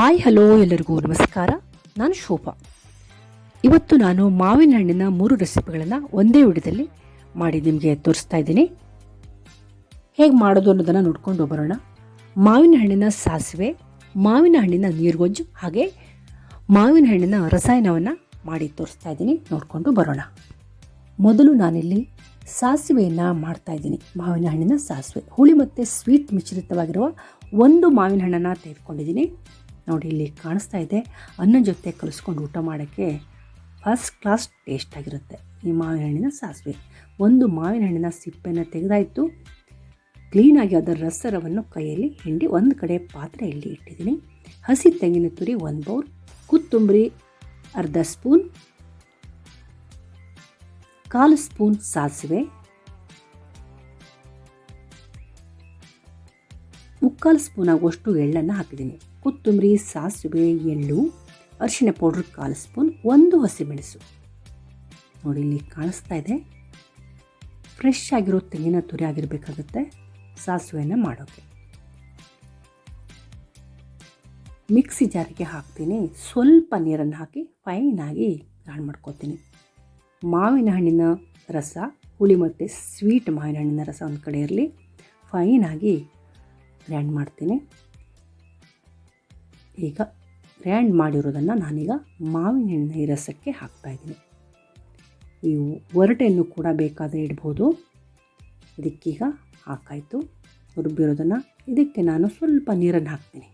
Hi hello ಎಲ್ಲರಿಗೂ ನಮಸ್ಕಾರ. ನಾನು ಶೋಭಾ. ಇವತ್ತು ನಾನು ಮಾವಿನ ಹಣ್ಣಿನ 3 ರೆಸಿಪಿಗಳನ್ನು ಒಂದೇ ವಿಡಿಯೋದಲ್ಲಿ ಮಾಡಿ ನಿಮಗೆ ತೋರಿಸ್ತಾ ಇದ್ದೀನಿ. ಹೇಗೆ ಮಾಡೋದು ಅನ್ನೋದನ್ನು ನೋಡ್ಕೊಂಡು ಬರೋಣ. ಮಾವಿನ ಹಣ್ಣಿನ ಸಾಸಿವೆ, ಮಾವಿನ ಹಣ್ಣಿನ ನೀರುಗೊಜ್ಜು ಹಾಗೆ ಮಾವಿನ ಹಣ್ಣಿನ ರಸಾಯನವನ್ನು ಮಾಡಿ ತೋರಿಸ್ತಾ ಇದ್ದೀನಿ. ನೋಡಿಕೊಂಡು ಬರೋಣ. ಮೊದಲು ನಾನಿಲ್ಲಿ ಸಾಸಿವೆಯನ್ನು ಮಾಡ್ತಾ ಇದ್ದೀನಿ. ಮಾವಿನ ಹಣ್ಣಿನ ಸಾಸಿವೆ ಹುಳಿ ಮತ್ತು ಸ್ವೀಟ್ ಮಿಶ್ರಿತವಾಗಿರುವ ಒಂದು ಮಾವಿನ ಹಣ್ಣನ್ನು ತೆಗೆದುಕೊಂಡಿದ್ದೀನಿ. ನೋಡಿ, ಇಲ್ಲಿ ಕಾಣಿಸ್ತಾ ಇದೆ. ಅನ್ನ ಜೊತೆ ಕಲಿಸ್ಕೊಂಡು ಊಟ ಮಾಡೋಕ್ಕೆ ಫಸ್ಟ್ ಕ್ಲಾಸ್ ಟೇಸ್ಟ್ ಆಗಿರುತ್ತೆ ಈ ಮಾವಿನ ಹಣ್ಣಿನ ಸಾಸಿವೆ. ಒಂದು ಮಾವಿನ ಹಣ್ಣಿನ ಸಿಪ್ಪೆಯನ್ನು ತೆಗೆದಾಯಿತು. ಕ್ಲೀನಾಗಿ ಅದರ ರಸರವನ್ನು ಕೈಯಲ್ಲಿ ಹಿಂಡಿ ಒಂದು ಕಡೆ ಪಾತ್ರೆಯಲ್ಲಿ ಇಟ್ಟಿದ್ದೀನಿ. ಹಸಿ ತೆಂಗಿನ ತುರಿ 1 ಬೌಲ್, ಕೊತ್ತಂಬರಿ ಅರ್ಧ ಸ್ಪೂನ್, 1/4 ಸ್ಪೂನ್ ಸಾಸಿವೆ, 3/4 ಸ್ಪೂನ್ ಆಗುವಷ್ಟು ಎಳ್ಳನ್ನು ಹಾಕಿದ್ದೀನಿ. ಕೊತ್ತಂಬರಿ, ಸಾಸಿವೆ, ಎಳ್ಳು, ಅರಿಶಿನ ಪೌಡ್ರ್ 1/4 ಸ್ಪೂನ್, 1 ಹಸಿಮೆಣಸು. ನೋಡಿ, ಇಲ್ಲಿ ಕಾಣಿಸ್ತಾ ಇದೆ. ಫ್ರೆಶ್ ಆಗಿರೋ ತೆಂಗಿನ ತುರಿ ಆಗಿರಬೇಕಾಗುತ್ತೆ ಸಾಸಿವೆಯನ್ನು ಮಾಡೋಕ್ಕೆ. ಮಿಕ್ಸಿ ಜಾರಿಗೆ ಹಾಕ್ತೀನಿ. ಸ್ವಲ್ಪ ನೀರನ್ನು ಹಾಕಿ ಫೈನಾಗಿ ಗ್ರೈಂಡ್ ಮಾಡ್ಕೊತೀನಿ. ಮಾವಿನ ಹಣ್ಣಿನ ರಸ, ಹುಳಿ ಮತ್ತು ಸ್ವೀಟ್ ಮಾವಿನ ಹಣ್ಣಿನ ರಸ ಒಂದು ಕಡೆ ಇರಲಿ. ಫೈನಾಗಿ ಗ್ರೈಂಡ್ ಮಾಡ್ತೀನಿ. ಈಗ ಗ್ರೈಂಡ್ ಮಾಡಿರೋದನ್ನು ನಾನೀಗ ಮಾವಿನ ಹಣ್ಣಿನ ಈ ರಸಕ್ಕೆ ಹಾಕ್ತಾಯಿದ್ದೀನಿ. ಈ ಒರಟೆಯನ್ನು ಕೂಡ ಬೇಕಾದರೆ ಇಡ್ಬೋದು. ಇದಕ್ಕೀಗ ಹಾಕಾಯಿತು ರುಬ್ಬಿರೋದನ್ನು. ಇದಕ್ಕೆ ನಾನು ಸ್ವಲ್ಪ ನೀರನ್ನು ಹಾಕ್ತೀನಿ.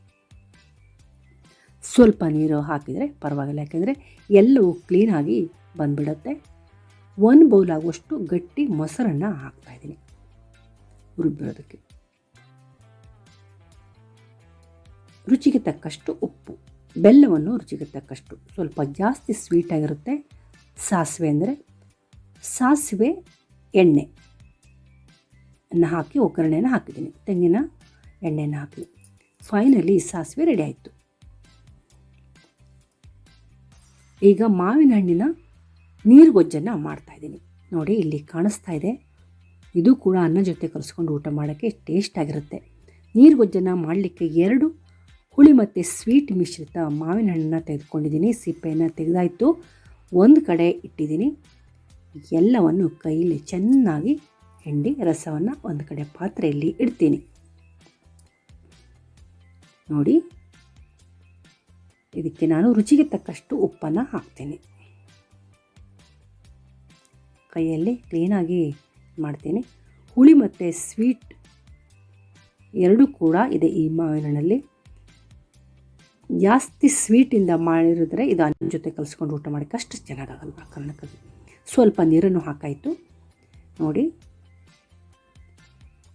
ಸ್ವಲ್ಪ ನೀರು ಹಾಕಿದರೆ ಪರವಾಗಿಲ್ಲ, ಯಾಕೆಂದರೆ ಎಲ್ಲವೂ ಕ್ಲೀನಾಗಿ ಬಂದುಬಿಡುತ್ತೆ. 1 ಬೌಲ್ ಆಗುವಷ್ಟು ಗಟ್ಟಿ ಮೊಸರನ್ನು ಹಾಕ್ತಾಯಿದ್ದೀನಿ ರುಬ್ಬಿರೋದಕ್ಕೆ. ರುಚಿಗೆ ತಕ್ಕಷ್ಟು ಉಪ್ಪು, ಬೆಲ್ಲವನ್ನು ರುಚಿಗೆ ತಕ್ಕಷ್ಟು. ಸ್ವಲ್ಪ ಜಾಸ್ತಿ ಸ್ವೀಟಾಗಿರುತ್ತೆ ಸಾಸಿವೆ ಅಂದರೆ. ಸಾಸಿವೆ, ಎಣ್ಣೆಯನ್ನು ಹಾಕಿ ಒಗ್ಗರಣೆಯನ್ನು ಹಾಕಿದ್ದೀನಿ. ತೆಂಗಿನ ಎಣ್ಣೆಯನ್ನು ಹಾಕಿ ಫೈನಲಿ ಸಾಸಿವೆ ರೆಡಿ ಆಯಿತು. ಈಗ ಮಾವಿನ ಹಣ್ಣಿನ ನೀರುಗೊಜ್ಜನ್ನು ಮಾಡ್ತಾಯಿದ್ದೀನಿ. ನೋಡಿ, ಇಲ್ಲಿ ಕಾಣಿಸ್ತಾ ಇದೆ. ಇದು ಕೂಡ ಅನ್ನ ಜೊತೆ ಕಲಿಸ್ಕೊಂಡು ಊಟ ಮಾಡೋಕ್ಕೆ ಟೇಸ್ಟ್ ಆಗಿರುತ್ತೆ. ನೀರುಗೊಜ್ಜನ್ನು ಮಾಡಲಿಕ್ಕೆ 2 ಹುಳಿ ಮತ್ತು ಸ್ವೀಟ್ ಮಿಶ್ರಿತ ಮಾವಿನ ಹಣ್ಣನ್ನು ತೆಗೆದುಕೊಂಡಿದ್ದೀನಿ. ಸಿಪ್ಪೆಯನ್ನು ತೆಗೆದಾಯಿತು, ಒಂದು ಕಡೆ ಇಟ್ಟಿದ್ದೀನಿ. ಎಲ್ಲವನ್ನು ಕೈಯಲ್ಲಿ ಚೆನ್ನಾಗಿ ಹಿಂಡಿ ರಸವನ್ನು ಒಂದು ಕಡೆ ಪಾತ್ರೆಯಲ್ಲಿ ಇಡ್ತೀನಿ. ನೋಡಿ, ಇದಕ್ಕೆ ನಾನು ರುಚಿಗೆ ತಕ್ಕಷ್ಟು ಉಪ್ಪನ್ನು ಹಾಕ್ತೀನಿ. ಕೈಯಲ್ಲಿ ಕ್ಲೀನಾಗಿ ಮಾಡ್ತೀನಿ. ಹುಳಿ ಮತ್ತು ಸ್ವೀಟ್ ಎರಡೂ ಕೂಡ ಇದೆ ಈ ಮಾವಿನ ಹಣ್ಣಲ್ಲಿ. ಜಾಸ್ತಿ ಸ್ವೀಟಿಂದ ಮಾಡಿರಿದ್ರೆ ಇದು ಅನ್ನ ಜೊತೆ ಕಲಿಸ್ಕೊಂಡು ಊಟ ಮಾಡೋಕ್ಕೆ ಅಷ್ಟು ಚೆನ್ನಾಗಾಗಲ್ಲ. ಆ ಕಾರಣಕ್ಕಾಗಿ ಸ್ವಲ್ಪ ನೀರನ್ನು ಹಾಕಾಯಿತು. ನೋಡಿ,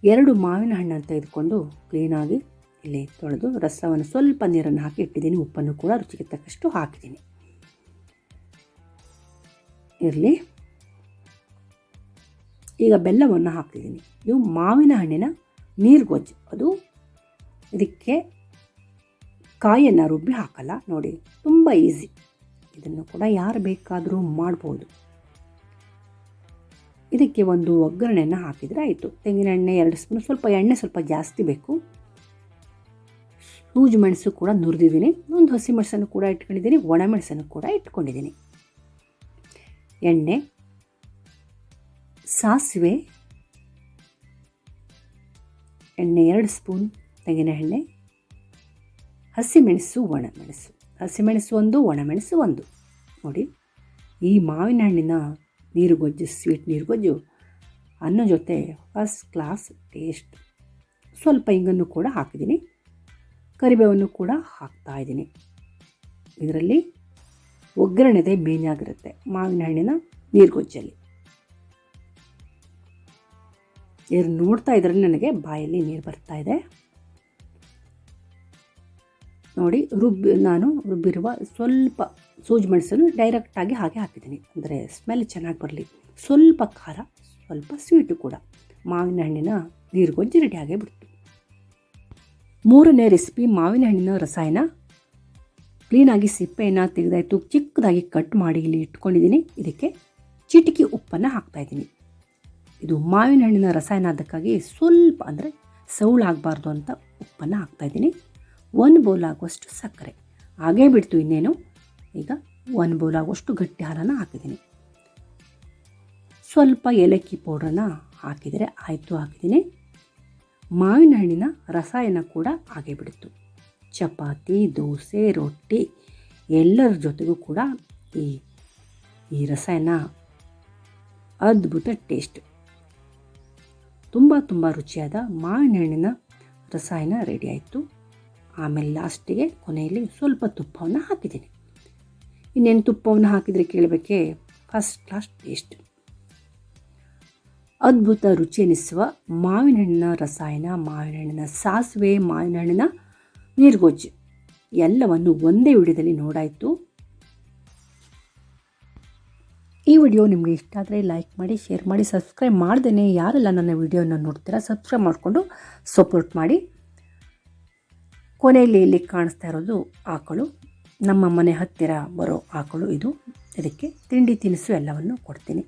2 ಮಾವಿನ ಹಣ್ಣನ್ನು ತೆಗೆದುಕೊಂಡು ಕ್ಲೀನಾಗಿ ಇಲ್ಲಿ ತೊಳೆದು ರಸವನ್ನು ಸ್ವಲ್ಪ ನೀರನ್ನು ಹಾಕಿ ಇಟ್ಟಿದ್ದೀನಿ. ಉಪ್ಪನ್ನು ಕೂಡ ರುಚಿಗೆ ತಕ್ಕಷ್ಟು ಹಾಕಿದ್ದೀನಿ. ಇರಲಿ. ಈಗ ಬೆಲ್ಲವನ್ನು ಹಾಕ್ತಿದ್ದೀನಿ. ಇದು ಮಾವಿನ ಹಣ್ಣಿನ ನೀರುಗೊಜ್ಜು. ಅದು ಇದಕ್ಕೆ ಕಾಯನ್ನು ರುಬ್ಬಿ ಹಾಕಲ್ಲ. ನೋಡಿ, ತುಂಬ ಈಸಿ. ಇದನ್ನು ಕೂಡ ಯಾರು ಬೇಕಾದರೂ ಮಾಡ್ಬೋದು. ಇದಕ್ಕೆ ಒಂದು ಒಗ್ಗರಣೆಯನ್ನು ಹಾಕಿದರೆ ಆಯಿತು. ತೆಂಗಿನ ಎಣ್ಣೆ 2 ಸ್ಪೂನ್, ಸ್ವಲ್ಪ ಎಣ್ಣೆ ಸ್ವಲ್ಪ ಜಾಸ್ತಿ ಬೇಕು. ಸೂಜಿ ಮೆಣಸು ಕೂಡ ನುರಿದಿದ್ದೀನಿ. ಒಂದು ಹಸಿಮೆಣಸನ್ನು ಕೂಡ ಇಟ್ಕೊಂಡಿದ್ದೀನಿ. ಒಣಮೆಣಸನ್ನು ಕೂಡ ಇಟ್ಕೊಂಡಿದ್ದೀನಿ. ಎಣ್ಣೆ, ಸಾಸಿವೆ, ಎಣ್ಣೆ 2 ಸ್ಪೂನ್, ತೆಂಗಿನ ಎಣ್ಣೆ, ಹಸಿಮೆಣಸು, ಒಣಮೆಣಸು. ಹಸಿಮೆಣಸು 1, ಒಣಮೆಣಸು 1. ನೋಡಿ, ಈ ಮಾವಿನ ಹಣ್ಣಿನ ನೀರುಗೊಜ್ಜು, ಸ್ವೀಟ್ ನೀರುಗೊಜ್ಜು ಅನ್ನ ಜೊತೆ ಫಸ್ಟ್ ಕ್ಲಾಸ್ ಟೇಸ್ಟ್. ಸ್ವಲ್ಪ ಇಂಗನ್ನು ಕೂಡ ಹಾಕಿದ್ದೀನಿ. ಕರಿಬೇವನ್ನು ಕೂಡ ಹಾಕ್ತಾಯಿದ್ದೀನಿ. ಇದರಲ್ಲಿ ಒಗ್ಗರಣೆದೇ ಮೇನ್ ಆಗಿರುತ್ತೆ ಮಾವಿನ ಹಣ್ಣಿನ ನೀರುಗೊಜ್ಜಲ್ಲಿ. ಇವ್ರು ನೋಡ್ತಾ ಇದ್ರೆ ನನಗೆ ಬಾಯಲ್ಲಿ ನೀರು ಬರ್ತಾ ಇದೆ. ನೋಡಿ, ನಾನು ರುಬ್ಬಿರುವ ಸ್ವಲ್ಪ ಸೂಜಿ ಮೆಣಸನ್ನು ಡೈರೆಕ್ಟಾಗಿ ಹಾಗೆ ಹಾಕಿದ್ದೀನಿ. ಅಂದರೆ ಸ್ಮೆಲ್ ಚೆನ್ನಾಗಿ ಬರಲಿ. ಸ್ವಲ್ಪ ಖಾರ, ಸ್ವಲ್ಪ ಸ್ವೀಟು ಕೂಡ. ಮಾವಿನ ಹಣ್ಣಿನ ನೀರುಗೊಜ್ಜು ರೆಡಿ ಆಗೇ ಬಿಡ್ತು. 3ನೇ ರೆಸಿಪಿ ಮಾವಿನ ಹಣ್ಣಿನ ರಸಾಯನ. ಕ್ಲೀನಾಗಿ ಸಿಪ್ಪೆಯನ್ನು ತೆಗೆದಾಯಿತು. ಚಿಕ್ಕದಾಗಿ ಕಟ್ ಮಾಡಿ ಇಲ್ಲಿ ಇಟ್ಕೊಂಡಿದ್ದೀನಿ. ಇದಕ್ಕೆ ಚಿಟಿಕೆ ಉಪ್ಪನ್ನು ಹಾಕ್ತಾಯಿದ್ದೀನಿ. ಇದು ಮಾವಿನ ಹಣ್ಣಿನ ರಸಾಯನ ಅದಕ್ಕಾಗಿ ಸ್ವಲ್ಪ, ಅಂದರೆ ಸೌಳಾಗಬಾರ್ದು ಅಂತ ಉಪ್ಪನ್ನು ಹಾಕ್ತಾಯಿದ್ದೀನಿ. 1 ಬೌಲ್ ಆಗುವಷ್ಟು ಸಕ್ಕರೆ. ಹಾಗೇ ಬಿಡ್ತು ಇನ್ನೇನು. ಈಗ 1 ಬೌಲ್ ಆಗುವಷ್ಟು ಗಟ್ಟಿ ಹಾಲನ್ನು ಹಾಕಿದ್ದೀನಿ. ಸ್ವಲ್ಪ ಏಲಕ್ಕಿ ಪೌಡ್ರನ್ನು ಹಾಕಿದರೆ ಆಯಿತು. ಹಾಕಿದ್ದೀನಿ. ಮಾವಿನ ಹಣ್ಣಿನ ರಸಾಯನ ಕೂಡ ಹಾಗೆ ಬಿಡ್ತು. ಚಪಾತಿ, ದೋಸೆ, ರೊಟ್ಟಿ ಎಲ್ಲರ ಜೊತೆಗೂ ಕೂಡ ಈ ರಸಾಯನ ಅದ್ಭುತ ಟೇಸ್ಟ್. ತುಂಬ ರುಚಿಯಾದ ಮಾವಿನ ಹಣ್ಣಿನ ರಸಾಯನ ರೆಡಿ ಆಯಿತು. ಆಮೇಲೆ ಲಾಸ್ಟಿಗೆ ಕೊನೆಯಲ್ಲಿ ಸ್ವಲ್ಪ ತುಪ್ಪವನ್ನು ಹಾಕಿದ್ದೀನಿ. ಇನ್ನೇನು ತುಪ್ಪವನ್ನು ಹಾಕಿದರೆ ಕೇಳಬೇಕೆ, ಫಸ್ಟ್ ಕ್ಲಾಸ್ ಟೇಸ್ಟ್. ಅದ್ಭುತ ರುಚಿ ಎನಿಸುವ ಮಾವಿನ ಹಣ್ಣಿನ ರಸಾಯನ, ಮಾವಿನ ಹಣ್ಣಿನ ಸಾಸಿವೆ, ಮಾವಿನ ಹಣ್ಣಿನ ನೀರ್ಗೊಜ್ಜು ಎಲ್ಲವನ್ನು ಒಂದೇ ವಿಡಿಯೋದಲ್ಲಿ ನೋಡಾಯಿತು. ಈ ವಿಡಿಯೋ ನಿಮಗೆ ಇಷ್ಟ ಆದರೆ ಲೈಕ್ ಮಾಡಿ, ಶೇರ್ ಮಾಡಿ, ಸಬ್ಸ್ಕ್ರೈಬ್ ಮಾಡ್ದೇ ಯಾರೆಲ್ಲ ನನ್ನ ವಿಡಿಯೋನ ನೋಡ್ತೀರಾ ಸಬ್ಸ್ಕ್ರೈಬ್ ಮಾಡಿಕೊಂಡು ಸಪೋರ್ಟ್ ಮಾಡಿ. ಕೊನೆಯಲ್ಲಿ ಇಲ್ಲಿ ಕಾಣಿಸ್ತಾ ಇರೋದು ಆಕಳು, ನಮ್ಮ ಮನೆ ಹತ್ತಿರ ಬರೋ ಆಕಳು ಇದು. ಇದಕ್ಕೆ ತಿಂಡಿ ತಿನಿಸು ಎಲ್ಲವನ್ನು ಕೊಡ್ತೀನಿ.